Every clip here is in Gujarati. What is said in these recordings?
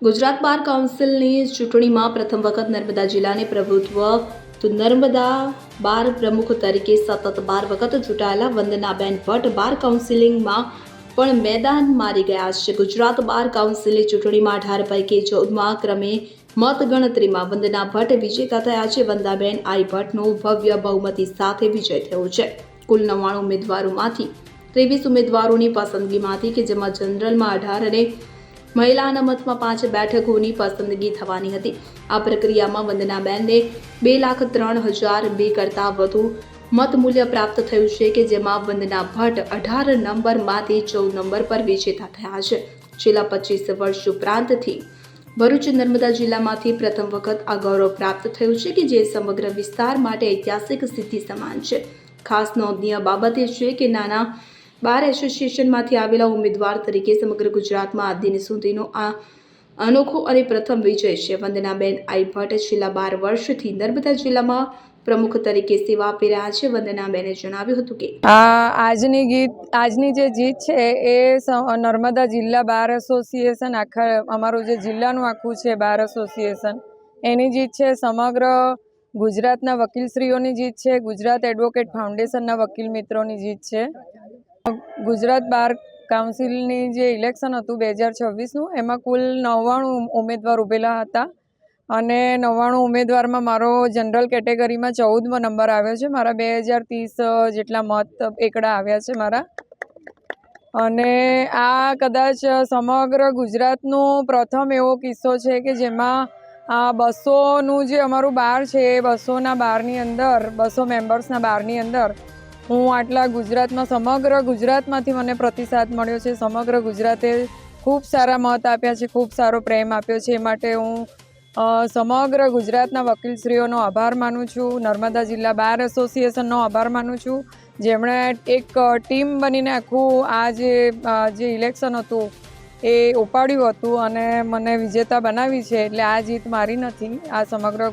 ગુજરાત બાર કાઉન્સિલની ચૂંટણીમાં પ્રથમ વખત નર્મદા જિલ્લાને પ્રભુત્વ તો નર્મદા બાર પ્રમુખ તરીકે સતત 12 વખત ચૂંટાયેલા વંદનાબેન ભટ્ટ બાર કાઉન્સિલિંગમાં પણ મેદાન મારી ગયા છે। ગુજરાત બાર કાઉન્સિલની ચૂંટણીમાં 18 પૈકી 14મા ક્રમે મતગણતરીમાં વંદના ભટ્ટ વિજેતા થયા છે। વંદનાબેન આઈ ભટ્ટનો ભવ્ય બહુમતી સાથે વિજય થયો છે। કુલ 99 ઉમેદવારોમાંથી 23 ઉમેદવારોની પસંદગીમાંથી કે જેમાં જનરલમાં 18 અને મહિલા અનામતમાં 5 બેઠકોની પસંદગી થવાની હતી। આ પ્રક્રિયામાં વંદનાબેનને 2,03,002 કરતાં વધુ મતમૂલ્ય પ્રાપ્ત થયું છે કે જેમાં વંદના ભટ્ટ 18 નંબરમાંથી 14 નંબર પર વિજેતા થયા છે। છેલ્લા 25 વર્ષ ઉપરાંતથી ભરૂચ નર્મદા જિલ્લામાંથી પ્રથમ વખત આ ગૌરવ પ્રાપ્ત થયું છે કે જે સમગ્ર વિસ્તાર માટે ઐતિહાસિક સિદ્ધિ સમાન છે। ખાસ નોંધનીય બાબત એ છે કે નાના બાર એસોસિએશનમાંથી આવેલા ઉમેદવાર તરીકે સમગ્ર ગુજરાતમાં આ દિન સુધીનો આ અનોખો અને પ્રથમ વિજય છે। વંદનાબેન આઈ ભટ્ટ છેલ્લા 12 વર્ષથી નર્મદા જિલ્લામાં પ્રમુખ તરીકે સેવા આપી રહ્યા છે। વંદનાબેને જણાવ્યું હતું કે આજની જે જીત છે એ નર્મદા જિલ્લા બાર એસોસિએશન આખા અમારું જે જિલ્લાનું આખું છે બાર એસોસિએશન એની જીત છે। સમગ્ર ગુજરાતના વકીલશ્રીઓની જીત છે। ગુજરાત એડવોકેટ ફાઉન્ડેશનના વકીલ મિત્રોની જીત છે। ગુજરાત બાર કાઉન્સિલની જે ઇલેક્શન હતું 2026નું એમાં કુલ 99 ઉમેદવાર ઉભેલા હતા અને 99 ઉમેદવારમાં મારો જનરલ કેટેગરીમાં 14મો નંબર આવ્યો છે। મારા 2030 જેટલા મત એકડા આવ્યા છે મારા। અને આ કદાચ સમગ્ર ગુજરાતનો પ્રથમ એવો કિસ્સો છે કે જેમાં 200નું જે અમારું બાર છે એ 200ના બારની અંદર 200 મેમ્બર્સના બારની અંદર હું આટલા ગુજરાતમાં સમગ્ર ગુજરાતમાંથી મને પ્રતિસાદ મળ્યો છે। સમગ્ર ગુજરાતે ખૂબ સારા મત આપ્યા છે, ખૂબ સારો પ્રેમ આપ્યો છે। એ માટે હું સમગ્ર ગુજરાતના વકીલશ્રીઓનો આભાર માનું છું। નર્મદા જિલ્લા બાર એસોસિએશનનો આભાર માનું છું જેમણે એક ટીમ બનીને આખું આ જે ઇલેક્શન હતું એ ઉપાડ્યું હતું અને મને વિજેતા બનાવી છે। એટલે આ જીત મારી નથી, આ સમગ્ર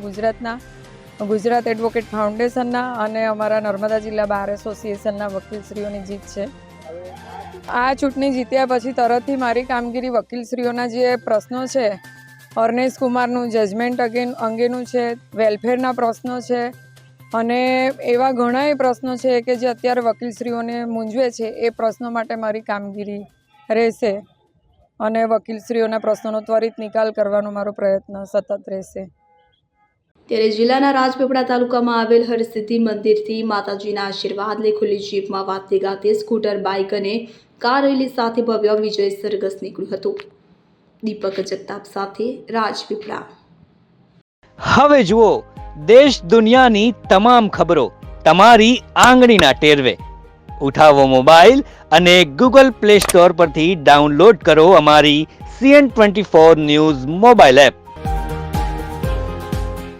ગુજરાત એડવોકેટ ફાઉન્ડેશનના અને અમારા નર્મદા જિલ્લા બાર એસોસિએશનના વકીલશ્રીઓની જીત છે। આ ચૂંટણી જીત્યા પછી તરતથી મારી કામગીરી વકીલશ્રીઓના જે પ્રશ્નો છે, અર્નેશ કુમારનું જજમેન્ટ અંગેનું છે, વેલફેરના પ્રશ્નો છે અને એવા ઘણાય પ્રશ્નો છે કે જે અત્યારે વકીલશ્રીઓને મૂંઝવે છે એ પ્રશ્નો માટે મારી કામગીરી રહેશે અને વકીલશ્રીઓના પ્રશ્નોનો ત્વરિત નિકાલ કરવાનો મારો પ્રયત્ન સતત રહેશે। ત્યારે જિલ્લાના રાજપીપળા તાલુકામાં આવેલ હરસિદ્ધિ મંદિરથી માતાજીના આશીર્વાદ લઈ ખુલ્લી જીપમાં વાતે ગાતે સ્કૂટર, બાઇક અને કાર રેલી સાથે ભવ્ય વિજય સરઘસ નીકળ્યું હતું। દીપક જગતાપ સાથે રાજપીપળા। હવે જુઓ દેશ દુનિયાની તમામ ખબરો તમારી આંગળીના ટેરવે। ઉઠાવો મોબાઈલ અને ગૂગલ પ્લે સ્ટોર પરથી ડાઉનલોડ કરો અમારી CN24 ન્યૂઝ મોબાઈલ એપ।